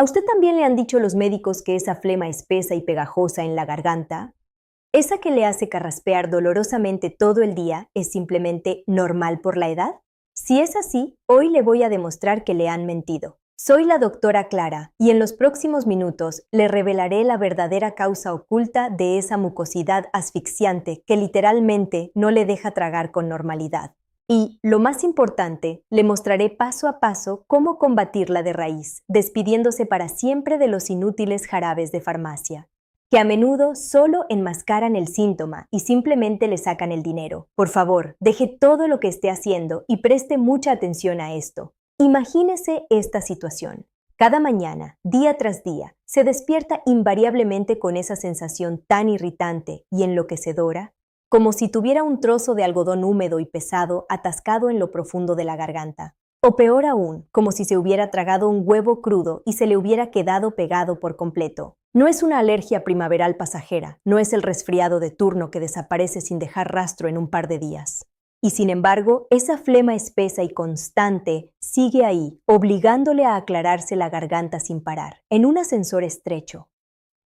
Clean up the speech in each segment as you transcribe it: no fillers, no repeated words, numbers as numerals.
¿A usted también le han dicho los médicos que esa flema espesa y pegajosa en la garganta, esa que le hace carraspear dolorosamente todo el día, es simplemente normal por la edad? Si es así, hoy le voy a demostrar que le han mentido. Soy la doctora Clara y en los próximos minutos le revelaré la verdadera causa oculta de esa mucosidad asfixiante que literalmente no le deja tragar con normalidad. Y, lo más importante, le mostraré paso a paso cómo combatirla de raíz, despidiéndose para siempre de los inútiles jarabes de farmacia, que a menudo solo enmascaran el síntoma y simplemente le sacan el dinero. Por favor, deje todo lo que esté haciendo y preste mucha atención a esto. Imagínese esta situación. Cada mañana, día tras día, se despierta invariablemente con esa sensación tan irritante y enloquecedora, como si tuviera un trozo de algodón húmedo y pesado atascado en lo profundo de la garganta. O peor aún, como si se hubiera tragado un huevo crudo y se le hubiera quedado pegado por completo. No es una alergia primaveral pasajera, no es el resfriado de turno que desaparece sin dejar rastro en un par de días. Y sin embargo, esa flema espesa y constante sigue ahí, obligándole a aclararse la garganta sin parar, en un ascensor estrecho,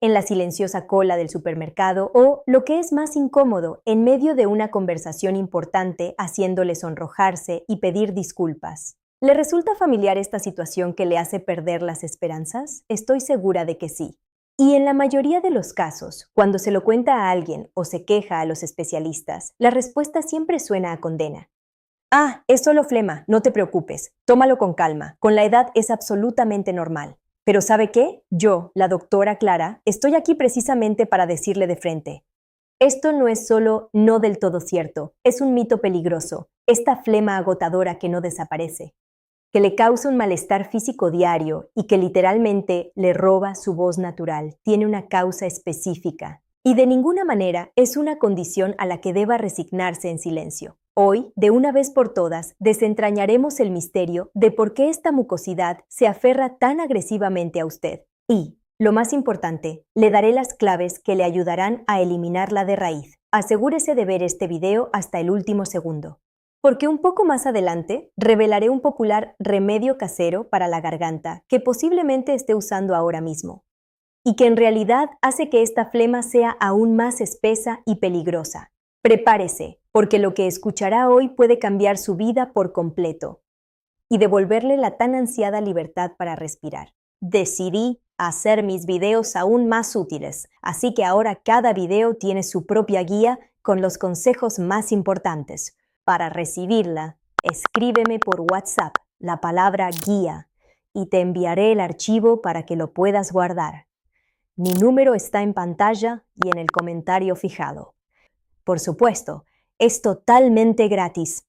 en la silenciosa cola del supermercado o, lo que es más incómodo, en medio de una conversación importante haciéndole sonrojarse y pedir disculpas. ¿Le resulta familiar esta situación que le hace perder las esperanzas? Estoy segura de que sí. Y en la mayoría de los casos, cuando se lo cuenta a alguien o se queja a los especialistas, la respuesta siempre suena a condena. Ah, es solo flema, no te preocupes, tómalo con calma, con la edad es absolutamente normal. Pero ¿sabe qué? Yo, la doctora Clara, estoy aquí precisamente para decirle de frente. Esto no es solo no del todo cierto, es un mito peligroso, esta flema agotadora que no desaparece, que le causa un malestar físico diario y que literalmente le roba su voz natural, tiene una causa específica y de ninguna manera es una condición a la que deba resignarse en silencio. Hoy, de una vez por todas, desentrañaremos el misterio de por qué esta mucosidad se aferra tan agresivamente a usted. Y, lo más importante, le daré las claves que le ayudarán a eliminarla de raíz. Asegúrese de ver este video hasta el último segundo, porque un poco más adelante revelaré un popular remedio casero para la garganta que posiblemente esté usando ahora mismo, y que en realidad hace que esta flema sea aún más espesa y peligrosa. Prepárese, porque lo que escuchará hoy puede cambiar su vida por completo y devolverle la tan ansiada libertad para respirar. Decidí hacer mis videos aún más útiles, así que ahora cada video tiene su propia guía con los consejos más importantes. Para recibirla, escríbeme por WhatsApp la palabra guía y te enviaré el archivo para que lo puedas guardar. Mi número está en pantalla y en el comentario fijado. Por supuesto, es totalmente gratis.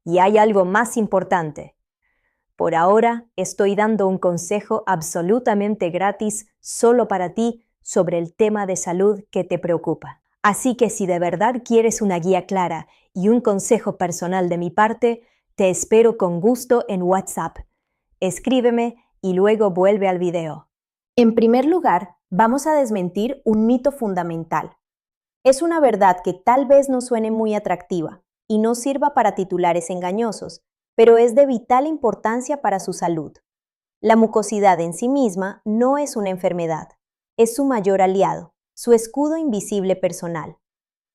Y hay algo más importante. Por ahora, estoy dando un consejo absolutamente gratis solo para ti sobre el tema de salud que te preocupa. Así que si de verdad quieres una guía clara y un consejo personal de mi parte, te espero con gusto en WhatsApp. Escríbeme y luego vuelve al video. En primer lugar, vamos a desmentir un mito fundamental. Es una verdad que tal vez no suene muy atractiva y no sirva para titulares engañosos, pero es de vital importancia para su salud. La mucosidad en sí misma no es una enfermedad, es su mayor aliado, su escudo invisible personal.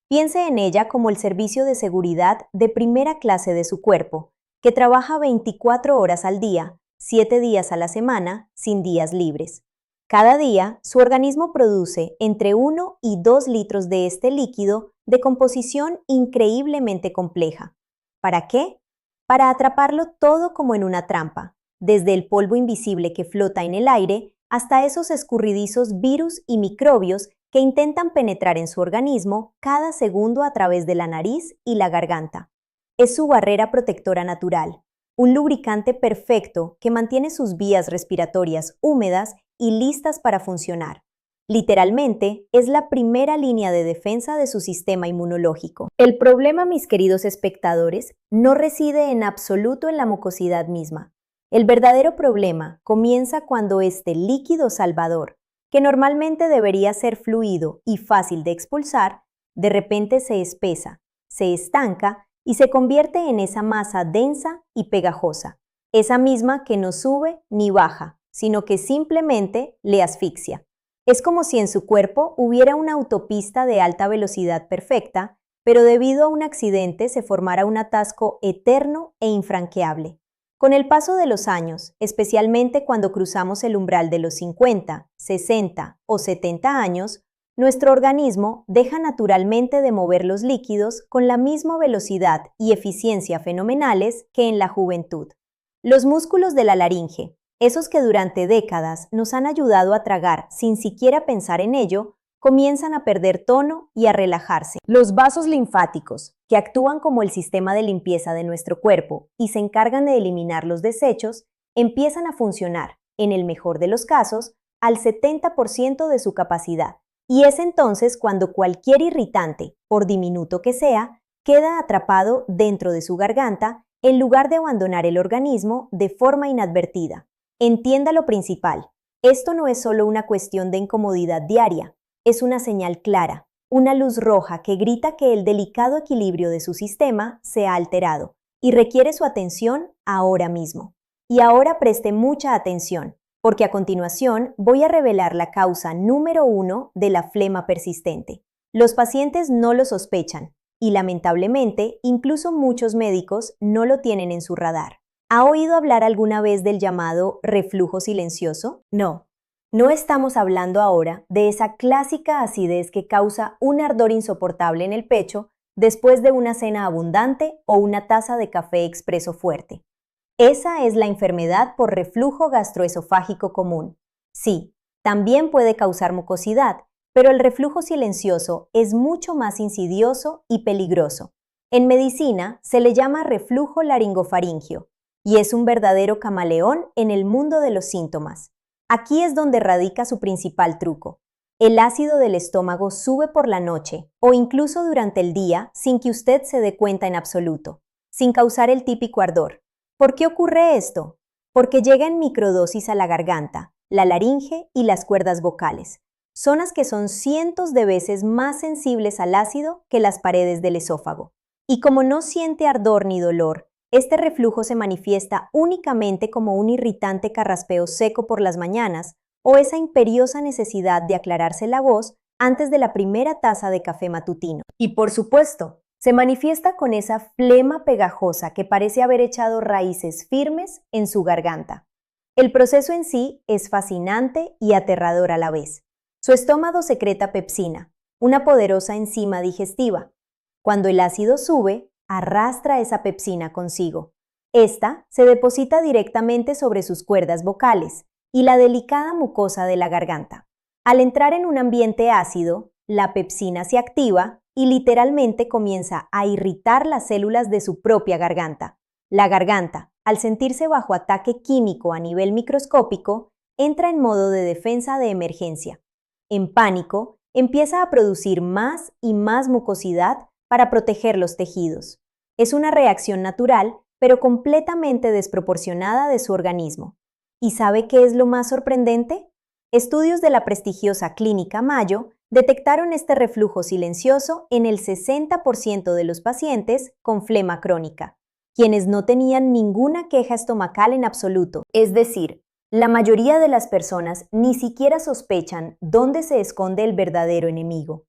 Piense en ella como el servicio de seguridad de primera clase de su cuerpo, que trabaja 24 horas al día, 7 días a la semana, sin días libres. Cada día, su organismo produce entre 1 y 2 litros de este líquido de composición increíblemente compleja. ¿Para qué? Para atraparlo todo como en una trampa, desde el polvo invisible que flota en el aire hasta esos escurridizos virus y microbios que intentan penetrar en su organismo cada segundo a través de la nariz y la garganta. Es su barrera protectora natural, un lubricante perfecto que mantiene sus vías respiratorias húmedas y listas para funcionar. Literalmente, es la primera línea de defensa de su sistema inmunológico. El problema, mis queridos espectadores, no reside en absoluto en la mucosidad misma. El verdadero problema comienza cuando este líquido salvador, que normalmente debería ser fluido y fácil de expulsar, de repente se espesa, se estanca y se convierte en esa masa densa y pegajosa, esa misma que no sube ni baja, sino que simplemente le asfixia. Es como si en su cuerpo hubiera una autopista de alta velocidad perfecta, pero debido a un accidente se formara un atasco eterno e infranqueable. Con el paso de los años, especialmente cuando cruzamos el umbral de los 50, 60 o 70 años, nuestro organismo deja naturalmente de mover los líquidos con la misma velocidad y eficiencia fenomenales que en la juventud. Los músculos de la laringe, esos que durante décadas nos han ayudado a tragar sin siquiera pensar en ello, comienzan a perder tono y a relajarse. Los vasos linfáticos, que actúan como el sistema de limpieza de nuestro cuerpo y se encargan de eliminar los desechos, empiezan a funcionar, en el mejor de los casos, al 70% de su capacidad. Y es entonces cuando cualquier irritante, por diminuto que sea, queda atrapado dentro de su garganta en lugar de abandonar el organismo de forma inadvertida. Entienda lo principal. Esto no es solo una cuestión de incomodidad diaria, es una señal clara, una luz roja que grita que el delicado equilibrio de su sistema se ha alterado y requiere su atención ahora mismo. Y ahora preste mucha atención, porque a continuación voy a revelar la causa número 1 de la flema persistente. Los pacientes no lo sospechan y lamentablemente incluso muchos médicos no lo tienen en su radar. ¿Ha oído hablar alguna vez del llamado reflujo silencioso? No estamos hablando ahora de esa clásica acidez que causa un ardor insoportable en el pecho después de una cena abundante o una taza de café expreso fuerte. Esa es la enfermedad por reflujo gastroesofágico común. Sí, también puede causar mucosidad, pero el reflujo silencioso es mucho más insidioso y peligroso. En medicina se le llama reflujo laringofaringio y es un verdadero camaleón en el mundo de los síntomas. Aquí es donde radica su principal truco. El ácido del estómago sube por la noche o incluso durante el día sin que usted se dé cuenta en absoluto, sin causar el típico ardor. ¿Por qué ocurre esto? Porque llega en microdosis a la garganta, la laringe y las cuerdas vocales, zonas que son cientos de veces más sensibles al ácido que las paredes del esófago. Y como no siente ardor ni dolor, este reflujo se manifiesta únicamente como un irritante carraspeo seco por las mañanas o esa imperiosa necesidad de aclararse la voz antes de la primera taza de café matutino. Y por supuesto, se manifiesta con esa flema pegajosa que parece haber echado raíces firmes en su garganta. El proceso en sí es fascinante y aterrador a la vez. Su estómago secreta pepsina, una poderosa enzima digestiva. Cuando el ácido sube, arrastra esa pepsina consigo. Esta se deposita directamente sobre sus cuerdas vocales y la delicada mucosa de la garganta. Al entrar en un ambiente ácido, la pepsina se activa y literalmente comienza a irritar las células de su propia garganta. La garganta, al sentirse bajo ataque químico a nivel microscópico, entra en modo de defensa de emergencia. En pánico, empieza a producir más y más mucosidad para proteger los tejidos. Es una reacción natural, pero completamente desproporcionada de su organismo. ¿Y sabe qué es lo más sorprendente? Estudios de la prestigiosa Clínica Mayo detectaron este reflujo silencioso en el 60% de los pacientes con flema crónica, quienes no tenían ninguna queja estomacal en absoluto. Es decir, la mayoría de las personas ni siquiera sospechan dónde se esconde el verdadero enemigo.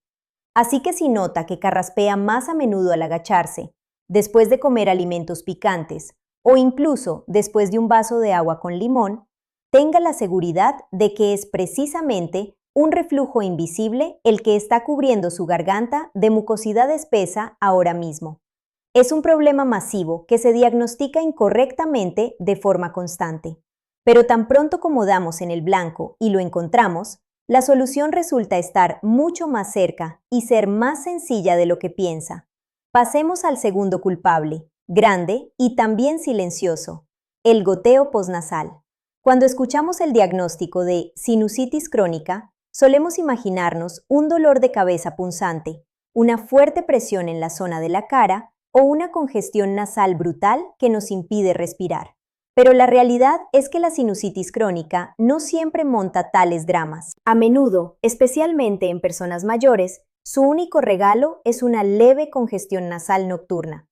Así que si nota que carraspea más a menudo al agacharse, después de comer alimentos picantes o incluso después de un vaso de agua con limón, tenga la seguridad de que es precisamente un reflujo invisible el que está cubriendo su garganta de mucosidad espesa ahora mismo. Es un problema masivo que se diagnostica incorrectamente de forma constante. Pero tan pronto como damos en el blanco y lo encontramos, la solución resulta estar mucho más cerca y ser más sencilla de lo que piensa. Pasemos al segundo culpable, grande y también silencioso, el goteo posnasal. Cuando escuchamos el diagnóstico de sinusitis crónica, solemos imaginarnos un dolor de cabeza punzante, una fuerte presión en la zona de la cara o una congestión nasal brutal que nos impide respirar. Pero la realidad es que la sinusitis crónica no siempre monta tales dramas. A menudo, especialmente en personas mayores, su único regalo es una leve congestión nasal nocturna.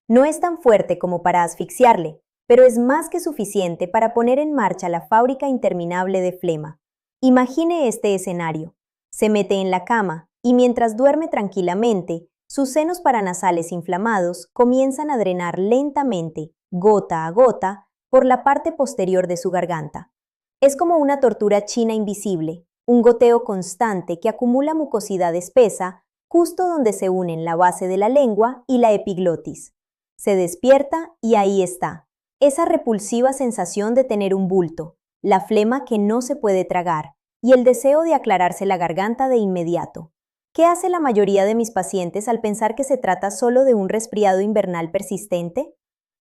No es tan fuerte como para asfixiarle, pero es más que suficiente para poner en marcha la fábrica interminable de flema. Imagine este escenario. Se mete en la cama y mientras duerme tranquilamente, sus senos paranasales inflamados comienzan a drenar lentamente, gota a gota, por la parte posterior de su garganta. Es como una tortura china invisible, un goteo constante que acumula mucosidad espesa justo donde se unen la base de la lengua y la epiglotis. Se despierta y ahí está, esa repulsiva sensación de tener un bulto, la flema que no se puede tragar y el deseo de aclararse la garganta de inmediato. ¿Qué hace la mayoría de mis pacientes al pensar que se trata solo de un resfriado invernal persistente?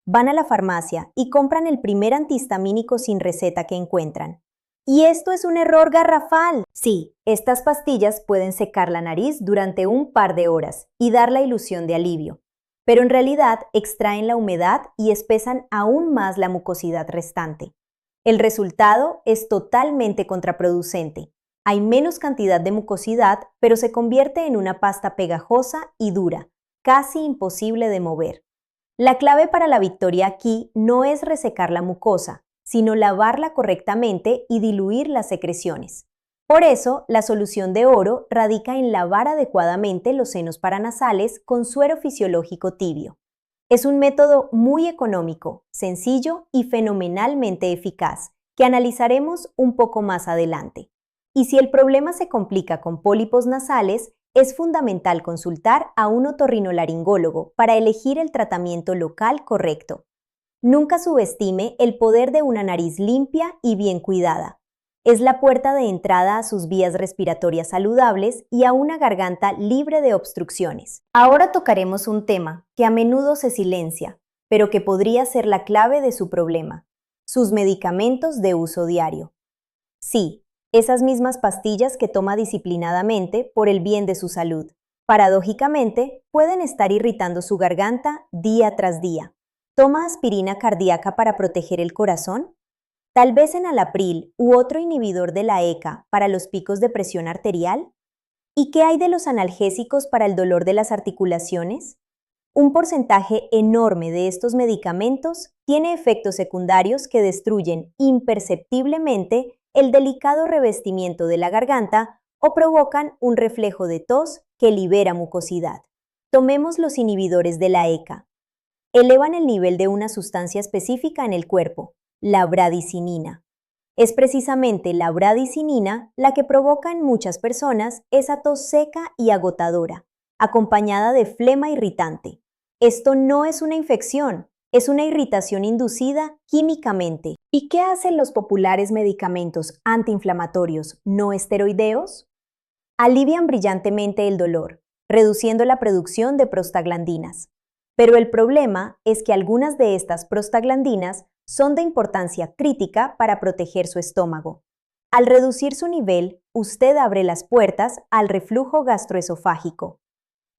Van a la farmacia y compran el primer antihistamínico sin receta que encuentran. ¡Y esto es un error garrafal! Sí, estas pastillas pueden secar la nariz durante un par de horas y dar la ilusión de alivio, pero en realidad extraen la humedad y espesan aún más la mucosidad restante. El resultado es totalmente contraproducente. Hay menos cantidad de mucosidad, pero se convierte en una pasta pegajosa y dura, casi imposible de mover. La clave para la victoria aquí no es resecar la mucosa, sino lavarla correctamente y diluir las secreciones. Por eso, la solución de oro radica en lavar adecuadamente los senos paranasales con suero fisiológico tibio. Es un método muy económico, sencillo y fenomenalmente eficaz, que analizaremos un poco más adelante. Y si el problema se complica con pólipos nasales, es fundamental consultar a un otorrinolaringólogo para elegir el tratamiento local correcto. Nunca subestime el poder de una nariz limpia y bien cuidada. Es la puerta de entrada a sus vías respiratorias saludables y a una garganta libre de obstrucciones. Ahora tocaremos un tema que a menudo se silencia, pero que podría ser la clave de su problema: sus medicamentos de uso diario. Sí, esas mismas pastillas que toma disciplinadamente por el bien de su salud. Paradójicamente, pueden estar irritando su garganta día tras día. ¿Toma aspirina cardíaca para proteger el corazón? ¿Tal vez enalapril u otro inhibidor de la ECA para los picos de presión arterial? ¿Y qué hay de los analgésicos para el dolor de las articulaciones? Un porcentaje enorme de estos medicamentos tiene efectos secundarios que destruyen imperceptiblemente el delicado revestimiento de la garganta o provocan un reflejo de tos que libera mucosidad. Tomemos los inhibidores de la ECA. Elevan el nivel de una sustancia específica en el cuerpo, la bradicinina. Es precisamente la bradicinina la que provoca en muchas personas esa tos seca y agotadora, acompañada de flema irritante. Esto no es una infección, es una irritación inducida químicamente. ¿Y qué hacen los populares medicamentos antiinflamatorios no esteroideos? Alivian brillantemente el dolor, reduciendo la producción de prostaglandinas. Pero el problema es que algunas de estas prostaglandinas son de importancia crítica para proteger su estómago. Al reducir su nivel, usted abre las puertas al reflujo gastroesofágico.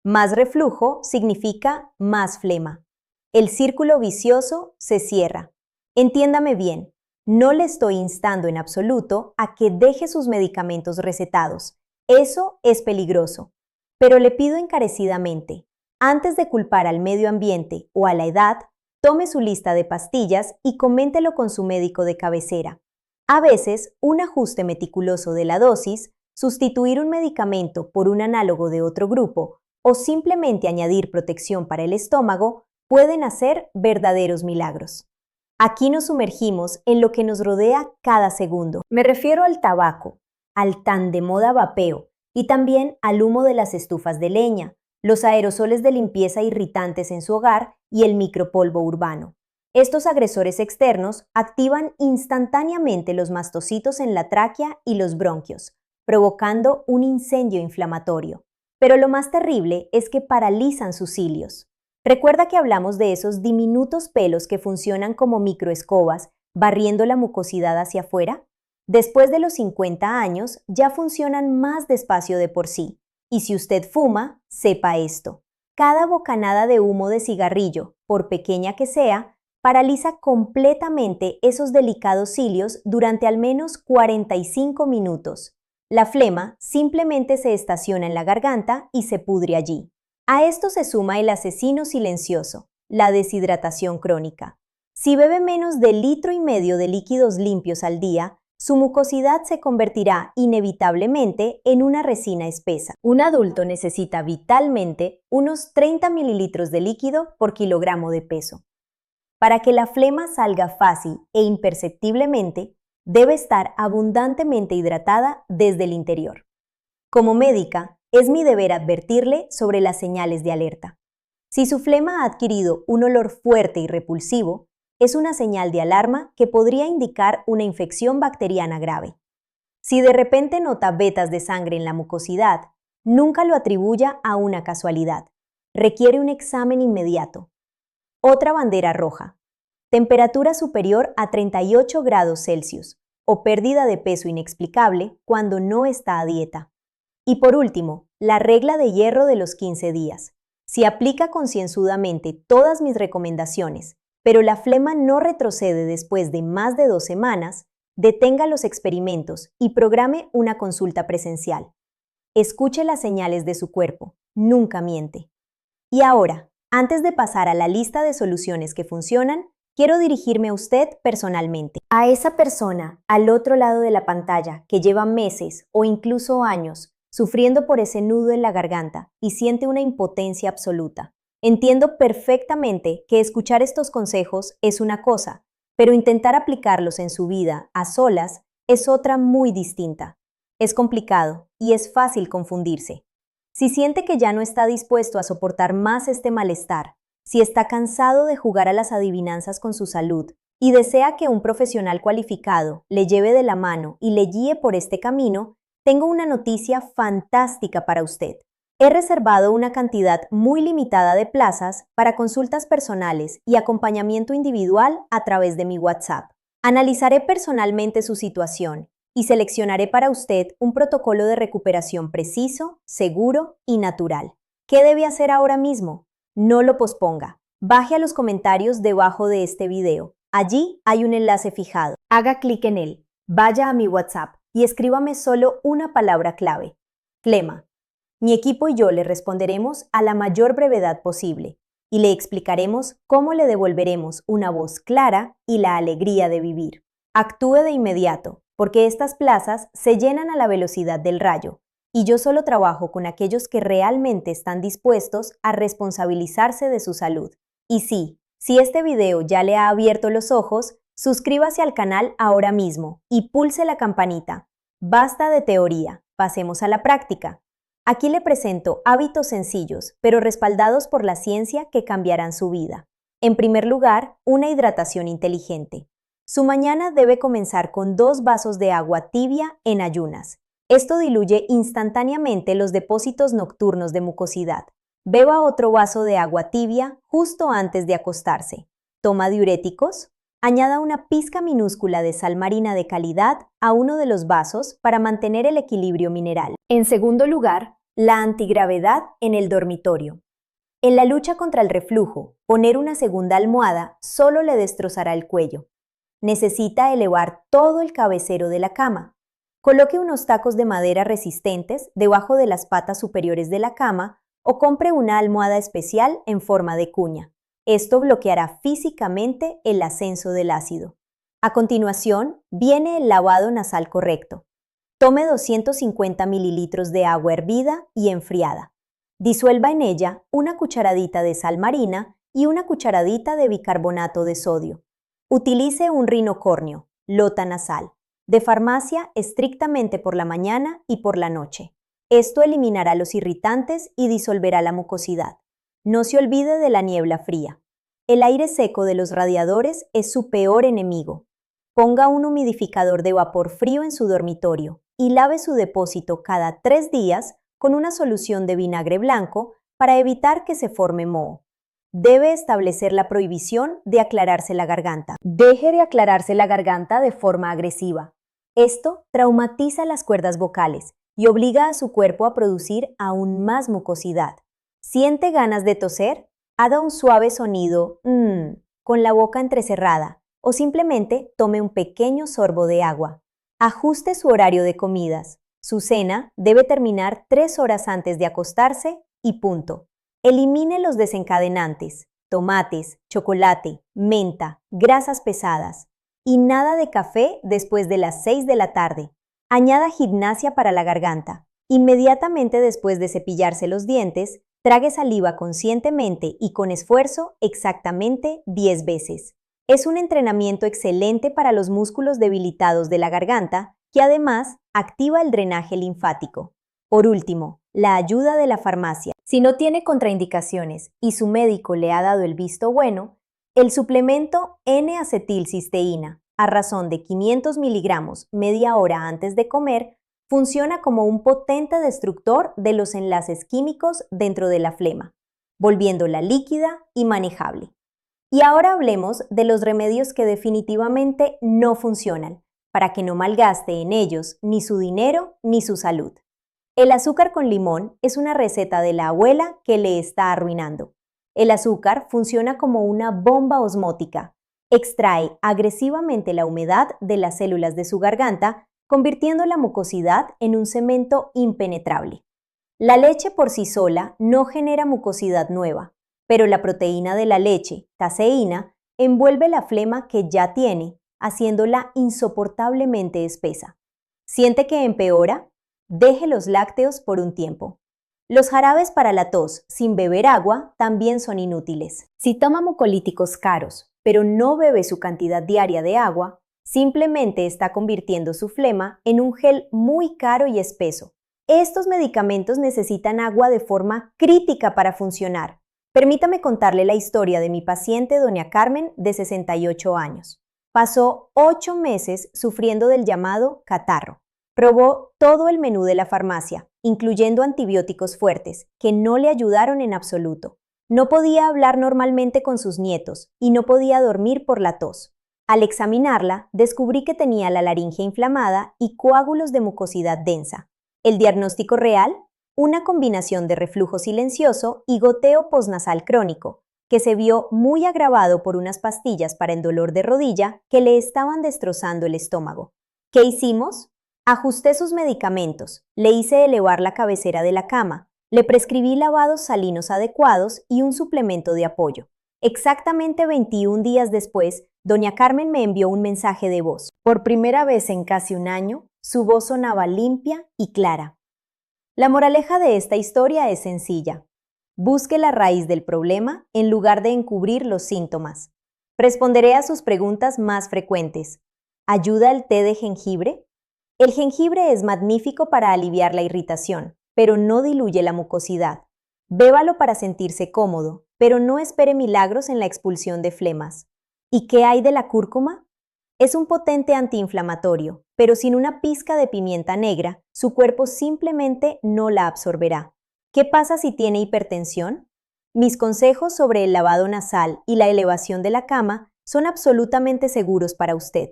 Más reflujo significa más flema. El círculo vicioso se cierra. Entiéndame bien, no le estoy instando en absoluto a que deje sus medicamentos recetados. Eso es peligroso. Pero le pido encarecidamente, antes de culpar al medio ambiente o a la edad, tome su lista de pastillas y coméntelo con su médico de cabecera. A veces, un ajuste meticuloso de la dosis, sustituir un medicamento por un análogo de otro grupo o simplemente añadir protección para el estómago pueden hacer verdaderos milagros. Aquí nos sumergimos en lo que nos rodea cada segundo. Me refiero al tabaco, al tan de moda vapeo y también al humo de las estufas de leña, los aerosoles de limpieza irritantes en su hogar y el micropolvo urbano. Estos agresores externos activan instantáneamente los mastocitos en la tráquea y los bronquios, provocando un incendio inflamatorio. Pero lo más terrible es que paralizan sus cilios. ¿Recuerda que hablamos de esos diminutos pelos que funcionan como microescobas, barriendo la mucosidad hacia afuera? Después de los 50 años, ya funcionan más despacio de por sí. Y si usted fuma, sepa esto. Cada bocanada de humo de cigarrillo, por pequeña que sea, paraliza completamente esos delicados cilios durante al menos 45 minutos. La flema simplemente se estaciona en la garganta y se pudre allí. A esto se suma el asesino silencioso, la deshidratación crónica. Si bebe menos de 1,5 litros de líquidos limpios al día, su mucosidad se convertirá inevitablemente en una resina espesa. Un adulto necesita vitalmente unos 30 mililitros de líquido por kilogramo de peso. Para que la flema salga fácil e imperceptiblemente, debe estar abundantemente hidratada desde el interior. Como médica, es mi deber advertirle sobre las señales de alerta. Si su flema ha adquirido un olor fuerte y repulsivo, es una señal de alarma que podría indicar una infección bacteriana grave. Si de repente nota vetas de sangre en la mucosidad, nunca lo atribuya a una casualidad. Requiere un examen inmediato. Otra bandera roja. Temperatura superior a 38 grados Celsius o pérdida de peso inexplicable cuando no está a dieta. Y por último, la regla de hierro de los 15 días. Si aplica concienzudamente todas mis recomendaciones, pero la flema no retrocede después de más de 2 semanas, detenga los experimentos y programe una consulta presencial. Escuche las señales de su cuerpo, nunca miente. Y ahora, antes de pasar a la lista de soluciones que funcionan, quiero dirigirme a usted personalmente. A esa persona al otro lado de la pantalla que lleva meses o incluso años sufriendo por ese nudo en la garganta y siente una impotencia absoluta. Entiendo perfectamente que escuchar estos consejos es una cosa, pero intentar aplicarlos en su vida a solas es otra muy distinta. Es complicado y es fácil confundirse. Si siente que ya no está dispuesto a soportar más este malestar, si está cansado de jugar a las adivinanzas con su salud y desea que un profesional cualificado le lleve de la mano y le guíe por este camino, tengo una noticia fantástica para usted. He reservado una cantidad muy limitada de plazas para consultas personales y acompañamiento individual a través de mi WhatsApp. Analizaré personalmente su situación y seleccionaré para usted un protocolo de recuperación preciso, seguro y natural. ¿Qué debe hacer ahora mismo? No lo posponga. Baje a los comentarios debajo de este video. Allí hay un enlace fijado. Haga clic en él, vaya a mi WhatsApp y escríbame solo una palabra clave: flema. Mi equipo y yo le responderemos a la mayor brevedad posible y le explicaremos cómo le devolveremos una voz clara y la alegría de vivir. Actúe de inmediato, porque estas plazas se llenan a la velocidad del rayo y yo solo trabajo con aquellos que realmente están dispuestos a responsabilizarse de su salud. Y sí, si este video ya le ha abierto los ojos, suscríbase al canal ahora mismo y pulse la campanita. Basta de teoría, pasemos a la práctica. Aquí le presento hábitos sencillos, pero respaldados por la ciencia que cambiarán su vida. En primer lugar, una hidratación inteligente. Su mañana debe comenzar con 2 vasos de agua tibia en ayunas. Esto diluye instantáneamente los depósitos nocturnos de mucosidad. Beba otro vaso de agua tibia justo antes de acostarse. ¿Toma diuréticos? Añada una pizca minúscula de sal marina de calidad a uno de los vasos para mantener el equilibrio mineral. En segundo lugar, la antigravedad en el dormitorio. En la lucha contra el reflujo, poner una segunda almohada solo le destrozará el cuello. Necesita elevar todo el cabecero de la cama. Coloque unos tacos de madera resistentes debajo de las patas superiores de la cama o compre una almohada especial en forma de cuña. Esto bloqueará físicamente el ascenso del ácido. A continuación, viene el lavado nasal correcto. Tome 250 mililitros de agua hervida y enfriada. Disuelva en ella una cucharadita de sal marina y una cucharadita de bicarbonato de sodio. Utilice un rinocórneo, lota nasal, de farmacia estrictamente por la mañana y por la noche. Esto eliminará los irritantes y disolverá la mucosidad. No se olvide de la niebla fría. El aire seco de los radiadores es su peor enemigo. Ponga un humidificador de vapor frío en su dormitorio y lave su depósito cada 3 días con una solución de vinagre blanco para evitar que se forme moho. Debe establecer la prohibición de aclararse la garganta. Deje de aclararse la garganta de forma agresiva. Esto traumatiza las cuerdas vocales y obliga a su cuerpo a producir aún más mucosidad. ¿Siente ganas de toser? Haga un suave sonido con la boca entrecerrada o simplemente tome un pequeño sorbo de agua. Ajuste su horario de comidas. Su cena debe terminar 3 horas antes de acostarse y punto. Elimine los desencadenantes. tomates, chocolate, menta, grasas pesadas y nada de café después de las 6 de la tarde. Añada gimnasia para la garganta. Inmediatamente después de cepillarse los dientes, trague saliva conscientemente y con esfuerzo exactamente 10 veces. Es un entrenamiento excelente para los músculos debilitados de la garganta que además activa el drenaje linfático. Por último, la ayuda de la farmacia. Si no tiene contraindicaciones y su médico le ha dado el visto bueno, el suplemento N-acetilcisteína, a razón de 500 miligramos media hora antes de comer, funciona como un potente destructor de los enlaces químicos dentro de la flema, volviéndola líquida y manejable. Y ahora hablemos de los remedios que definitivamente no funcionan, para que no malgaste en ellos ni su dinero ni su salud. El azúcar con limón es una receta de la abuela que le está arruinando. El azúcar funciona como una bomba osmótica. Extrae agresivamente la humedad de las células de su garganta, convirtiendo la mucosidad en un cemento impenetrable. La leche por sí sola no genera mucosidad nueva, pero la proteína de la leche, caseína, envuelve la flema que ya tiene, haciéndola insoportablemente espesa. ¿Siente que empeora? Deje los lácteos por un tiempo. Los jarabes para la tos sin beber agua también son inútiles. Si toma mucolíticos caros, pero no bebe su cantidad diaria de agua, simplemente está convirtiendo su flema en un gel muy caro y espeso. Estos medicamentos necesitan agua de forma crítica para funcionar. Permítame contarle la historia de mi paciente doña Carmen, de 68 años. Pasó 8 meses sufriendo del llamado catarro. Probó todo el menú de la farmacia, incluyendo antibióticos fuertes, que no le ayudaron en absoluto. No podía hablar normalmente con sus nietos y no podía dormir por la tos. Al examinarla, descubrí que tenía la laringe inflamada y coágulos de mucosidad densa. El diagnóstico real: una combinación de reflujo silencioso y goteo posnasal crónico, que se vio muy agravado por unas pastillas para el dolor de rodilla que le estaban destrozando el estómago. ¿Qué hicimos? Ajusté sus medicamentos, le hice elevar la cabecera de la cama, le prescribí lavados salinos adecuados y un suplemento de apoyo. Exactamente 21 días después, doña Carmen me envió un mensaje de voz. Por primera vez en casi un año, su voz sonaba limpia y clara. La moraleja de esta historia es sencilla. Busque la raíz del problema en lugar de encubrir los síntomas. Responderé a sus preguntas más frecuentes. ¿Ayuda el té de jengibre? El jengibre es magnífico para aliviar la irritación, pero no diluye la mucosidad. Bébalo para sentirse cómodo, pero no espere milagros en la expulsión de flemas. ¿Y qué hay de la cúrcuma? Es un potente antiinflamatorio, pero sin una pizca de pimienta negra, su cuerpo simplemente no la absorberá. ¿Qué pasa si tiene hipertensión? Mis consejos sobre el lavado nasal y la elevación de la cama son absolutamente seguros para usted,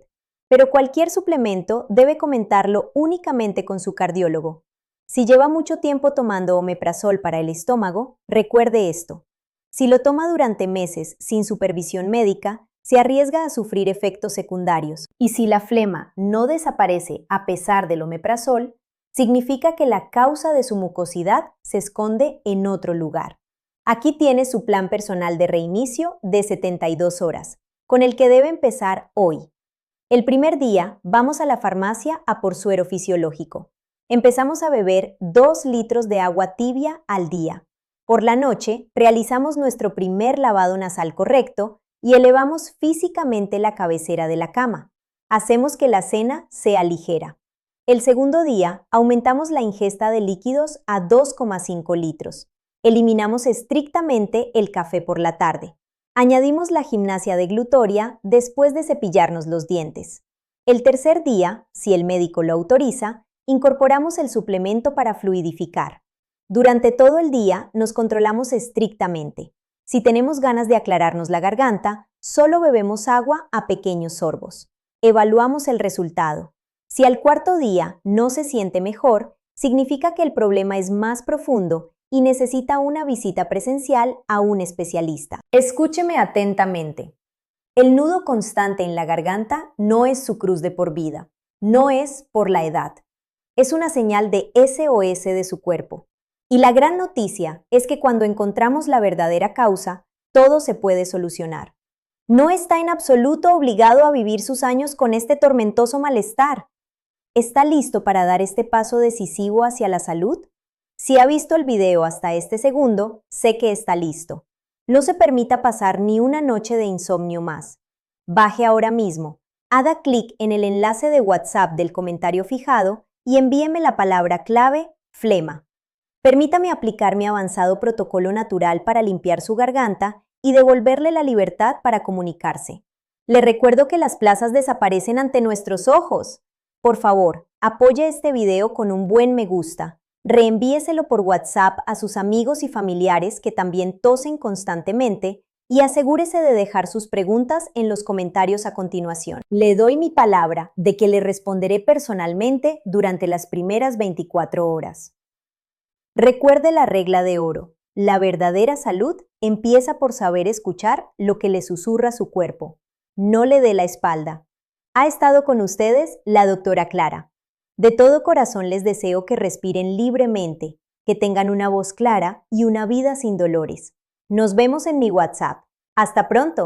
pero cualquier suplemento debe comentarlo únicamente con su cardiólogo. Si lleva mucho tiempo tomando omeprazol para el estómago, recuerde esto. Si lo toma durante meses sin supervisión médica, se arriesga a sufrir efectos secundarios. Y si la flema no desaparece a pesar del omeprazol, significa que la causa de su mucosidad se esconde en otro lugar. Aquí tiene su plan personal de reinicio de 72 horas, con el que debe empezar hoy. El primer día vamos a la farmacia a por suero fisiológico. Empezamos a beber 2 litros de agua tibia al día. Por la noche realizamos nuestro primer lavado nasal correcto y elevamos físicamente la cabecera de la cama. Hacemos que la cena sea ligera. El segundo día aumentamos la ingesta de líquidos a 2,5 litros. Eliminamos estrictamente el café por la tarde. Añadimos la gimnasia deglutoria después de cepillarnos los dientes. El tercer día, si el médico lo autoriza, incorporamos el suplemento para fluidificar. Durante todo el día nos controlamos estrictamente. Si tenemos ganas de aclararnos la garganta, solo bebemos agua a pequeños sorbos. Evaluamos el resultado. Si al cuarto día no se siente mejor, significa que el problema es más profundo y necesita una visita presencial a un especialista. Escúcheme atentamente. El nudo constante en la garganta no es su cruz de por vida, no es por la edad. Es una señal de SOS de su cuerpo. Y la gran noticia es que cuando encontramos la verdadera causa, Todo se puede solucionar. No está en absoluto obligado a vivir sus años con este tormentoso malestar. ¿Está listo para dar este paso decisivo hacia la salud? Si ha visto el video hasta este segundo, sé que está listo. No se permita pasar ni una noche de insomnio más. Baje ahora mismo, haga clic en el enlace de WhatsApp del comentario fijado y envíeme la palabra clave flema. Permítame aplicar mi avanzado protocolo natural para limpiar su garganta y devolverle la libertad para comunicarse. Le recuerdo que las plazas desaparecen ante nuestros ojos. Por favor, apoye este video con un buen me gusta. Reenvíeselo por WhatsApp a sus amigos y familiares que también tosen constantemente y asegúrese de dejar sus preguntas en los comentarios a continuación. Le doy mi palabra de que le responderé personalmente durante las primeras 24 horas. Recuerde la regla de oro. La verdadera salud empieza por saber escuchar lo que le susurra su cuerpo. No le dé la espalda. Ha estado con ustedes la doctora Clara. De todo corazón les deseo que respiren libremente, que tengan una voz clara y una vida sin dolores. Nos vemos en mi WhatsApp. ¡Hasta pronto!